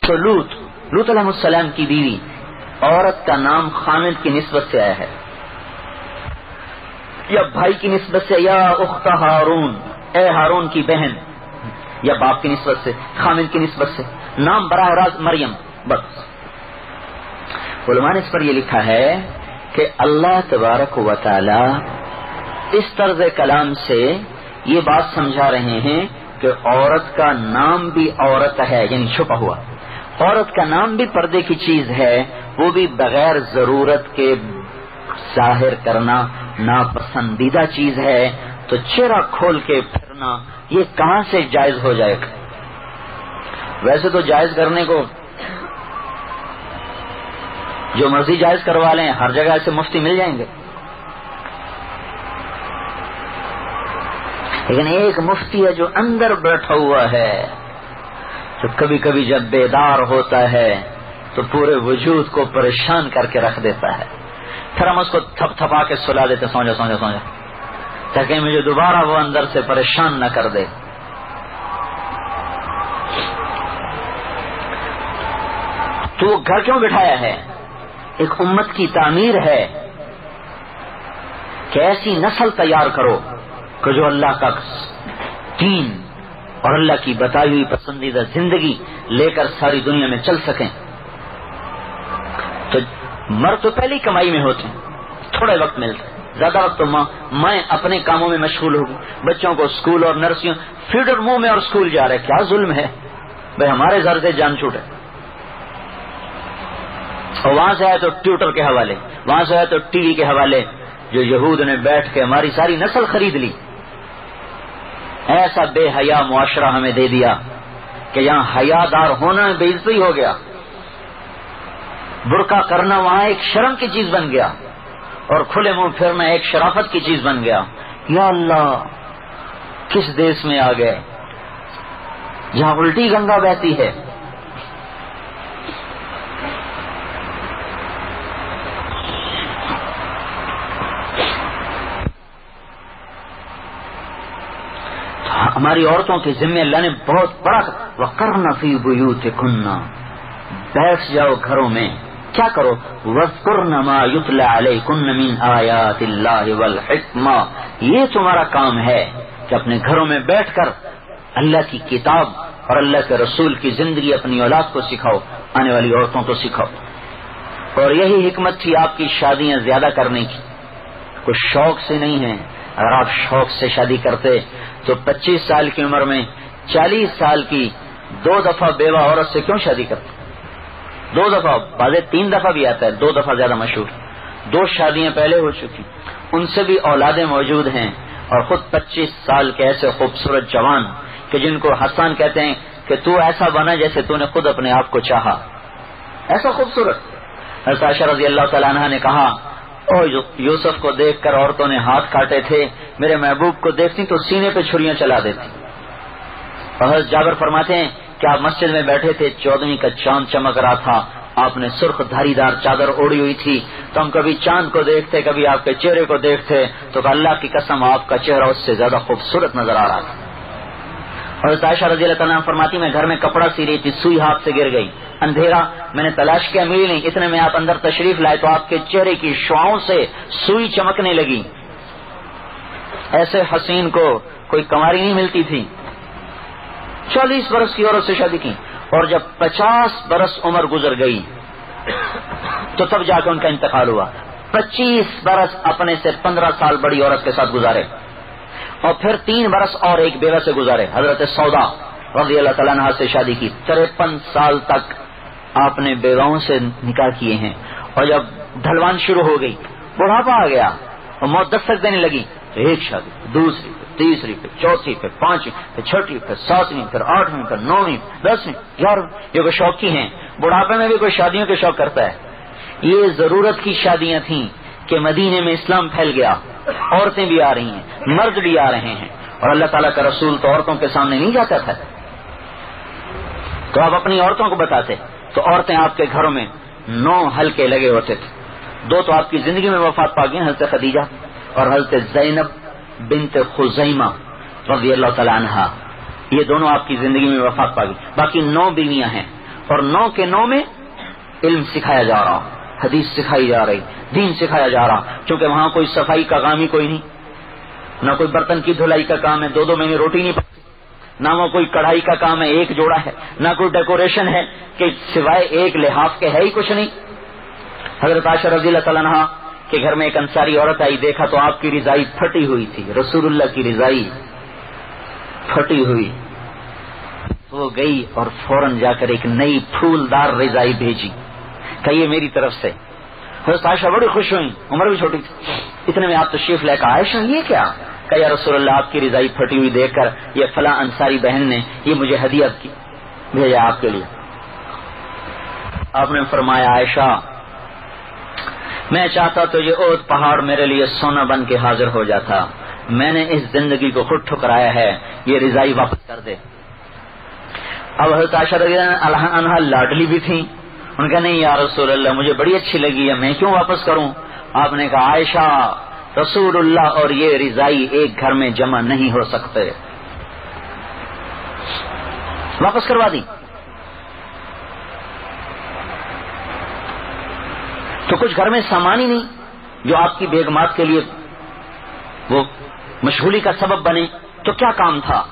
تو لوط علیہ السلام کی بیوی، عورت کا نام خامد کی نسبت سے آیا ہے، یا بھائی کی نسبت سے، یا اخت ہارون، اے ہارون کی بہن، یا باپ کی نسبت سے، خامد کی نسبت سے، نام براہ راست مریم. بس علماء نے اس پر یہ لکھا ہے کہ اللہ تبارک و تعالی اس طرز کلام سے یہ بات سمجھا رہے ہیں کہ عورت کا نام بھی عورت ہے، یعنی چھپا ہوا. عورت کا نام بھی پردے کی چیز ہے، وہ بھی بغیر ضرورت کے ظاہر کرنا ناپسندیدہ چیز ہے. تو چہرہ کھول کے پھرنا یہ کہاں سے جائز ہو جائے گا؟ ویسے تو جائز کرنے کو جو مرضی جائز کروا لیں، ہر جگہ ایسے مفتی مل جائیں گے. لیکن ایک مفتی ہے جو اندر بیٹھا ہوا ہے، جو کبھی کبھی جب بیدار ہوتا ہے تو پورے وجود کو پریشان کر کے رکھ دیتا ہے. پھر ہم اس کو تھپ تھپا کے سلا دیتے، سو جا سو جا سو جا، تاکہ مجھے دوبارہ وہ اندر سے پریشان نہ کر دے. تو وہ گھر کیوں بٹھایا ہے؟ ایک امت کی تعمیر ہے کہ ایسی نسل تیار کرو کہ جو اللہ کا دین اور اللہ کی بتائی ہوئی پسندیدہ زندگی لے کر ساری دنیا میں چل سکیں. تو مرد تو پہلی کمائی میں ہوتے ہیں، تھوڑے وقت ملتا ہے، زیادہ وقت تو میں اپنے کاموں میں مشغول ہوگی. بچوں کو اسکول اور نرسریوں فیڈر منہ میں اور اسکول جا رہے، کیا ظلم ہے بھائی، ہمارے زر سے جان چھوٹے. اور وہاں سے آئے تو ٹیوٹر کے حوالے، وہاں سے آئے تو ٹی وی کے حوالے، جو یہود نے بیٹھ کے ہماری ساری نسل خرید لی. ایسا بے حیا معاشرہ ہمیں دے دیا کہ یہاں حیا دار ہونا بے عزتی ہو گیا، برقع کرنا وہاں ایک شرم کی چیز بن گیا، اور کھلے منہ پھرنا ایک شرافت کی چیز بن گیا. یا اللہ، کس دیش میں آ گئے جہاں الٹی گنگا بہتی ہے. ہماری عورتوں کے ذمہ اللہ نے بہت بڑا وَقَرْنَ فِي بُيُوتِكُنَّ، بیٹھ جاؤ گھروں میں. کیا کرو؟ وَاذْكُرْنَ مَا يُتْلَى عَلَيْكُنَّ مِنْ آيَاتِ اللَّهِ وَالْحِكْمَةِ. یہ تمہارا کام ہے کہ اپنے گھروں میں بیٹھ کر اللہ کی کتاب اور اللہ کے رسول کی زندگی اپنی اولاد کو سکھاؤ، آنے والی عورتوں کو سکھاؤ. اور یہی حکمت تھی آپ کی شادیاں زیادہ کرنے کی. کوئی شوق سے نہیں ہے. اگر آپ شوق سے شادی کرتے تو 25 سال کی عمر میں 40 سال کی 2 دفعہ بیوہ عورت سے کیوں شادی کرتے؟ 2 دفعہ، بعض 3 دفعہ بھی آتا ہے، 2 دفعہ زیادہ مشہور. 2 شادیاں پہلے ہو چکی، ان سے بھی اولادیں موجود ہیں، اور خود 25 سال کے ایسے خوبصورت جوان کہ جن کو حسان کہتے ہیں کہ تو ایسا بنا جیسے تو نے خود اپنے آپ کو چاہا، ایسا خوبصورت. حضرت عائشہ رضی اللہ تعالیٰ عنہ نے کہا، اور یوسف کو دیکھ کر عورتوں نے ہاتھ کاٹے تھے، میرے محبوب کو دیکھتی تو سینے پہ چھریاں چلا دیتی. اور حضرت جابر فرماتے ہیں کہ آپ مسجد میں بیٹھے تھے، 14ویں کا چاند چمک رہا تھا، آپ نے سرخ دھاری دار چادر اوڑی ہوئی تھی، تو ہم کبھی چاند کو دیکھتے، کبھی آپ کے چہرے کو دیکھتے تو اللہ کی قسم آپ کا چہرہ اس سے زیادہ خوبصورت نظر آ رہا تھا. حضرت عائشہ رضی اللہ عنہا فرماتی میں گھر میں کپڑا سی رہی تھی، سوئی ہاتھ سے گر گئی، اندھیرا، میں نے تلاش کیا، ملی نہیں. اتنے میں آپ اندر تشریف لائے تو آپ کے چہرے کی شعاؤں سے سوئی چمکنے لگی. ایسے حسین کو کوئی کنواری نہیں ملتی تھی. 40 برس کی عورت سے شادی کی، اور جب 50 برس عمر گزر گئی تو تب جا کے ان کا انتقال ہوا. 25 برس اپنے سے 15 سال بڑی عورت کے ساتھ گزارے، اور پھر 3 برس اور ایک بیوہ سے گزارے. حضرت سودا رضی اللہ تعالیٰ عنہ سے شادی کی، 53 سال تک آپ نے بیواؤں سے نکاح کیے ہیں. اور جب ڈھلوان شروع ہو گئی، بڑھاپا آ گیا اور موت دستک دینے لگی، تو ایک شادی، دوسری، پھر تیسری، پھر چوتھی، پھر 5ویں، پھر 6ٹھی، پھر 7ویں، پھر 8ویں، پھر 9ویں، 10ویں، 11ویں. یہ کوئی شوقی ہیں، بڑھاپے میں بھی کوئی شادیوں کے شوق کرتا ہے. یہ ضرورت کی شادیاں تھیں کہ مدینے میں اسلام پھیل گیا، عورتیں بھی آ رہی ہیں، مرد بھی آ رہے ہیں، اور اللہ تعالیٰ کا رسول تو عورتوں کے سامنے نہیں جاتا تھا. تو آپ اپنی عورتوں کو بتاتے تو عورتیں آپ کے گھروں میں 9 حلقے لگے ہوتے تھے. 2 تو آپ کی زندگی میں وفات پا گئی، حضرت خدیجہ اور حضرت زینب بنت خزیمہ رضی اللہ تعالیٰ عنہا، یہ دونوں آپ کی زندگی میں وفات پا گئی. باقی 9 بیویاں ہیں، اور 9 کے 9 میں علم سکھایا جا رہا، حدیث سکھائی جا رہی، دین سکھایا جا رہا، کیونکہ وہاں کوئی صفائی کا کام ہی کوئی نہیں، نہ کوئی برتن کی دھلائی کا کام ہے، 2 مہینے روٹی نہیں پکتی، نہ وہ کوئی کڑھائی کا کام ہے، ایک جوڑا ہے، نہ کوئی ڈیکوریشن ہے کہ سوائے ایک لحاف کے ہے ہی کچھ نہیں۔ حضرت عائشہ رضی اللہ تعالیٰ عنہا کے گھر میں ایک انصاری عورت آئی، دیکھا تو آپ کی رضائی پھٹی ہوئی تھی، رسول اللہ کی رضائی پھٹی ہوئی، وہ گئی اور فوراً جا کر ایک نئی پھولدار رضائی بھیجی، کہیے میری طرف سے۔ حضرت عائشہ بڑی خوش ہوئی، عمر بھی چھوٹی تھی، اتنے میں آپ تشریف لے کر، عائشہ یہ کیا؟ کہ یا رسول اللہ آپ کی رضائی پھٹی ہوئی دیکھ کر یہ فلاں انصاری بہن نے یہ مجھے ہدیہ کی بھیجا آپ کے لیے۔ آپ نے فرمایا عائشہ میں چاہتا تو یہ احد پہاڑ میرے لیے سونا بن کے حاضر ہو جاتا، میں نے اس زندگی کو خود ٹھکرایا ہے، یہ رضائی واپس کر دے۔ اب حضرت عائشہ رضی اللہ عنہا لاڈلی بھی تھیں، ان کا نہیں یا رسول اللہ مجھے بڑی اچھی لگی ہے، میں کیوں واپس کروں؟ آپ نے کہا عائشہ رسول اللہ اور یہ رضائی ایک گھر میں جمع نہیں ہو سکتے، واپس کروا دی۔ تو کچھ گھر میں سامان ہی نہیں جو آپ کی بیگمات کے لیے وہ مشغولی کا سبب بنے، تو کیا کام تھا؟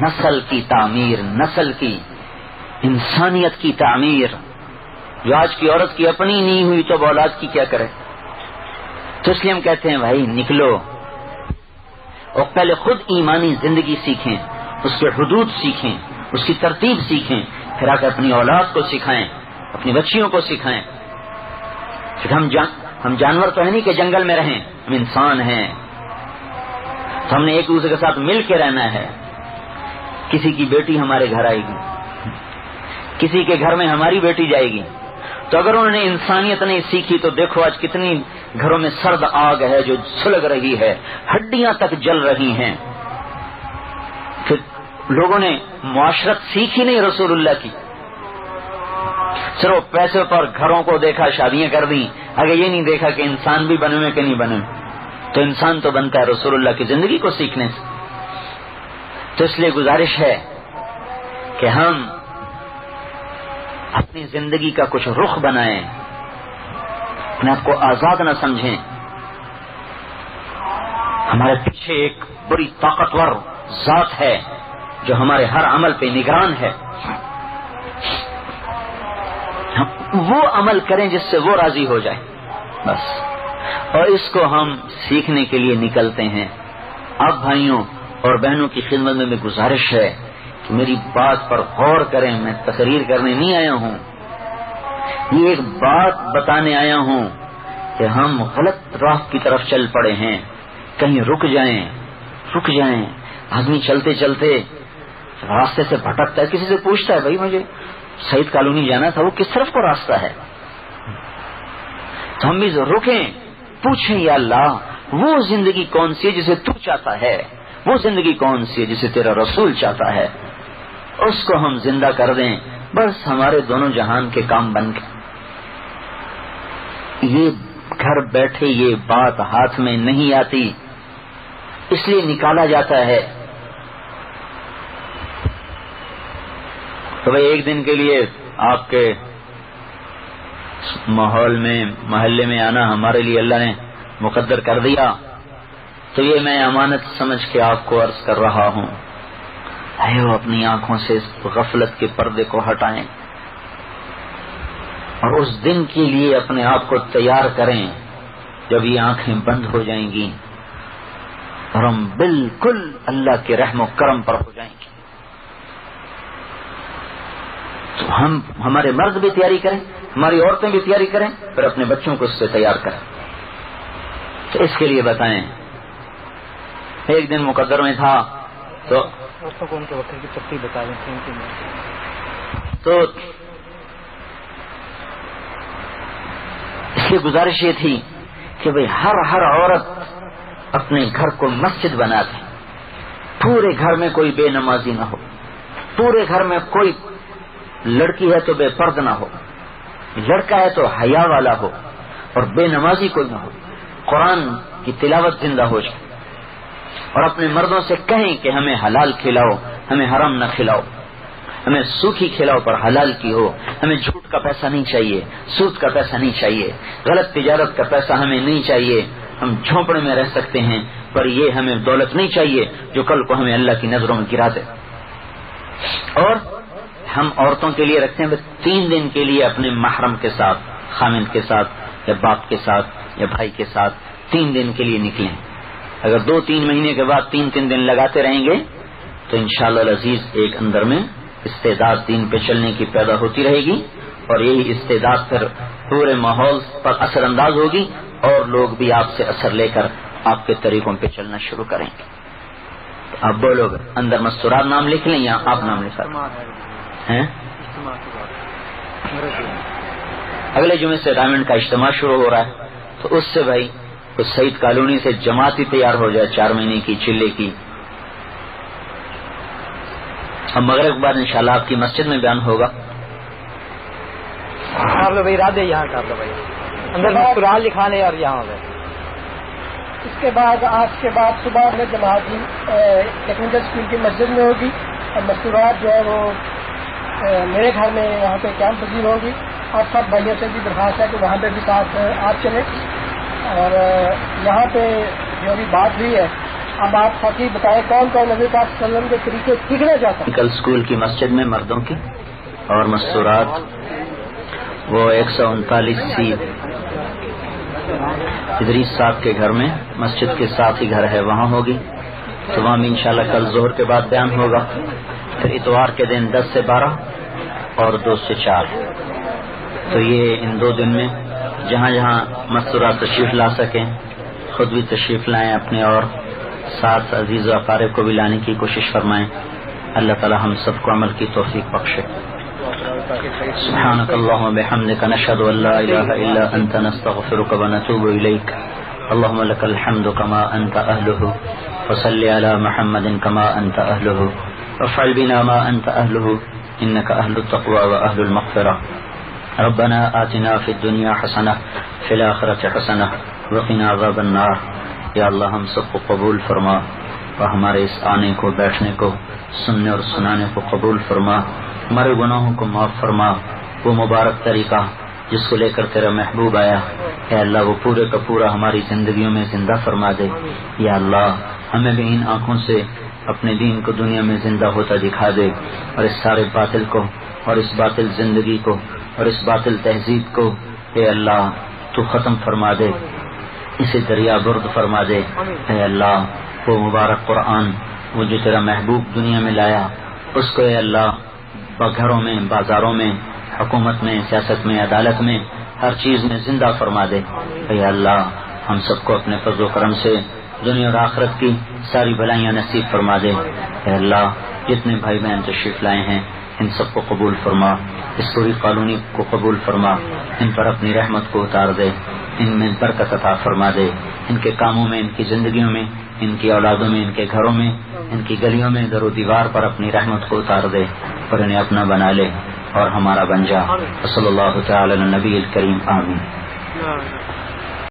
نسل کی تعمیر، نسل کی انسانیت کی تعمیر، جو آج کی عورت کی اپنی نہیں ہوئی تو اولاد کی کیا کرے؟ تو اس لیے ہم کہتے ہیں بھائی نکلو اور پہلے خود ایمانی زندگی سیکھیں، اس کے حدود سیکھیں، اس کی ترتیب سیکھیں، پھر آ کے اپنی اولاد کو سکھائیں، اپنی بچیوں کو سکھائیں۔ ہم جانور تو ہے نہیں کہ جنگل میں رہیں، ہم انسان ہیں، تو ہم نے ایک دوسرے کے ساتھ مل کے رہنا ہے۔ کسی کی بیٹی ہمارے گھر آئے گی، کسی کے گھر میں ہماری بیٹی جائے گی، تو اگر انہوں نے انسانیت نہیں سیکھی تو دیکھو آج کتنی گھروں میں سرد آگ ہے جو سلگ رہی ہے، ہڈیاں تک جل رہی ہیں۔ پھر لوگوں نے معاشرت سیکھی نہیں رسول اللہ کی، صرف پیسے پر گھروں کو دیکھا، شادیاں کر دیں، اگر یہ نہیں دیکھا کہ انسان بھی بنے ہوئے کہ نہیں بنے ہوئے۔ تو انسان تو بنتا ہے رسول اللہ کی زندگی کو سیکھنے سے۔ تو اس لیے گزارش ہے کہ ہم اپنی زندگی کا کچھ رخ بنائیں، اپنے آپ کو آزاد نہ سمجھیں۔ ہمارے پیچھے ایک بڑی طاقتور ذات ہے جو ہمارے ہر عمل پہ نگران ہے، وہ عمل کریں جس سے وہ راضی ہو جائے بس، اور اس کو ہم سیکھنے کے لیے نکلتے ہیں۔ اب بھائیوں اور بہنوں کی خدمت میں گزارش ہے کہ میری بات پر غور کریں، میں تقریر کرنے نہیں آیا ہوں، یہ ایک بات بتانے آیا ہوں کہ ہم غلط راہ کی طرف چل پڑے ہیں، کہیں رک جائیں۔ آدمی چلتے چلتے راستے سے بھٹکتا ہے، کسی سے پوچھتا ہے بھائی مجھے سعید کالونی جانا تھا، وہ کس طرف کو راستہ ہے؟ تو ہم بھی رکیں، پوچھیں یا اللہ وہ زندگی کون سی ہے جسے تو چاہتا ہے، وہ زندگی کون سی ہے جسے تیرا رسول چاہتا ہے، اس کو ہم زندہ کر دیں، بس ہمارے دونوں جہان کے کام بن گئے۔ یہ گھر بیٹھے یہ بات ہاتھ میں نہیں آتی، اس لیے نکالا جاتا ہے۔ تو بھائی ایک دن کے لیے آپ کے ماحول میں محلے میں آنا ہمارے لیے اللہ نے مقدر کر دیا، تو یہ میں امانت سمجھ کے آپ کو عرض کر رہا ہوں، وہ اپنی آنکھوں سے اس غفلت کے پردے کو ہٹائیں اور اس دن کے لیے اپنے آپ کو تیار کریں جب یہ آنکھیں بند ہو جائیں گی اور ہم بالکل اللہ کے رحم و کرم پر ہو جائیں گے۔ تو ہمارے مرد بھی تیاری کریں، ہماری عورتیں بھی تیاری کریں، پھر اپنے بچوں کو اس سے تیار کریں۔ تو اس کے لیے بتائیں، ایک دن مقدر میں تھا تو ان کے وقت کی تفصیل بتا دیں۔ تو اس کی گزارش یہ تھی کہ بھئی ہر عورت اپنے گھر کو مسجد بنا دے، پورے گھر میں کوئی بے نمازی نہ ہو، پورے گھر میں کوئی لڑکی ہے تو بے پرد نہ ہو، لڑکا ہے تو حیا والا ہو، اور بے نمازی کوئی نہ ہو، قرآن کی تلاوت زندہ ہو جائے، اور اپنے مردوں سے کہیں کہ ہمیں حلال کھلاؤ، ہمیں حرام نہ کھلاؤ، ہمیں سوکھی کھلاؤ پر حلال کی ہو. ہمیں جھوٹ کا پیسہ نہیں چاہیے, سود کا پیسہ نہیں چاہیے, غلط تجارت کا پیسہ ہمیں نہیں چاہیے. ہم جھونپڑے میں رہ سکتے ہیں, پر یہ ہمیں دولت نہیں چاہیے جو کل کو ہمیں اللہ کی نظروں میں گرا دے. اور ہم عورتوں کے لیے رکھتے ہیں 3 دن کے لیے اپنے محرم کے ساتھ, خامند کے ساتھ یا باپ کے ساتھ یا بھائی کے ساتھ 3 دن کے لیے نکلیں. اگر 2-3 مہینے کے بعد 3 دن لگاتے رہیں گے تو انشاءاللہ العزیز ایک اندر میں استعداد دین پہ چلنے کی پیدا ہوتی رہے گی, اور یہی استعداد پھر پورے ماحول پر اثر انداز ہوگی, اور لوگ بھی آپ سے اثر لے کر آپ کے طریقوں پہ چلنا شروع کریں گے. آپ بولو گے اندر مستورات نام لکھ لیں یا آپ نام لکھا ہیں؟ اگلے جمعے سے ڈائمنڈ کا اجتماع شروع ہو رہا ہے, تو اس سے بھائی کچھ سعید کالونی سے جماعت ہی تیار ہو جائے 4 مہینے کی چلے کی. اب مغرب کے بعد انشاءاللہ آپ کی مسجد میں بیان ہوگا. آپ لوگ ارادے یہاں کا بھائی اندر مسکرات لکھانے اور یہاں گئے. اس کے بعد آج کے بعد صبح میں جماعت ٹیکنیکل اسکول کی مسجد میں ہوگی, اور مستورات جو ہے وہ میرے گھر میں وہاں پہ کیمپ پذیر ہوگی. آپ سب بھائیوں سے بھی درخواست ہے کہ وہاں پہ بھی ساتھ آپ چلیں. اور یہاں پہ جو بھی بات ہوئی ہے, اب آپ ساتھی بتائیں کون کون نبی پاک صلی اللہ علیہ وسلم کے طریقے سیکھنا چاہتا ہے. کل اسکول کی مسجد میں مردوں کی اور مستورات وہ 139 ادریس صاحب کے گھر میں مسجد کے ساتھ ہی گھر ہے, وہاں ہوگی. تو وہاں بھی انشاءاللہ کل ظہر کے بعد بیان ہوگا. پھر اتوار کے دن 10 سے 12 اور 2 سے 4. تو یہ ان 2 دن میں جہاں جہاں مستورات تشریف لا سکیں خود بھی تشریف لائیں اپنے, اور ساتھ عزیز و اقارب کو بھی لانے کی کوشش فرمائیں. اللہ تعالی ہم سب کو عمل کی توفیق بخشے. سبحانك اللهم وبحمدك نشهد ان لا اله الا انت نستغفرك ونتوب اليك. اللهم لك الحمد كما انت اهله, وصل على محمد كما انت اهله, وافعل بنا ما انت اهله, انك اهل التقوى واهل المغفرة. ربنا آتنا في الدنيا حسنة في الآخرة حسنة وقنا عذاب النار. یا اللہ ہم سب کو قبول فرما, اور ہمارے اس آنے کو, بیٹھنے کو, سننے اور سنانے کو قبول فرما. ہمارے گناہوں کو معاف فرما. وہ مبارک طریقہ جس کو لے کر تیرا محبوب آیا, اے اللہ وہ پورے کا پورا ہماری زندگیوں میں زندہ فرما دے. یا اللہ ہمیں بھی ان آنکھوں سے اپنے دین کو دنیا میں زندہ ہوتا دکھا دے, اور اس سارے باطل کو, اور اس باطل زندگی کو, اور اس باطل تہذیب کو اے اللہ تو ختم فرما دے, اسے دریا برد فرما دے. اے اللہ وہ مبارک قرآن وہ جو تیرا محبوب دنیا میں لایا, اس کو اے اللہ گھروں میں, بازاروں میں, حکومت میں, سیاست میں, عدالت میں, ہر چیز میں زندہ فرما دے. اے اللہ ہم سب کو اپنے فضل و کرم سے دنیا اور آخرت کی ساری بھلائیاں نصیب فرما دے. اے اللہ جتنے بھائی بہن تشریف لائے ہیں ان سب کو قبول فرما, اس پوری کالونی کو قبول فرما, ان پر اپنی رحمت کو اتار دے, ان میں برکت عطا فرما دے, ان کے کاموں میں, ان کی زندگیوں میں, ان کی اولادوں میں, ان کے گھروں میں, ان کی گلیوں میں, در و دیوار پر اپنی رحمت کو اتار دے, اور انہیں اپنا بنا لے اور ہمارا بن جا. صلی اللہ تعالی علی النبی الکریم. آمین.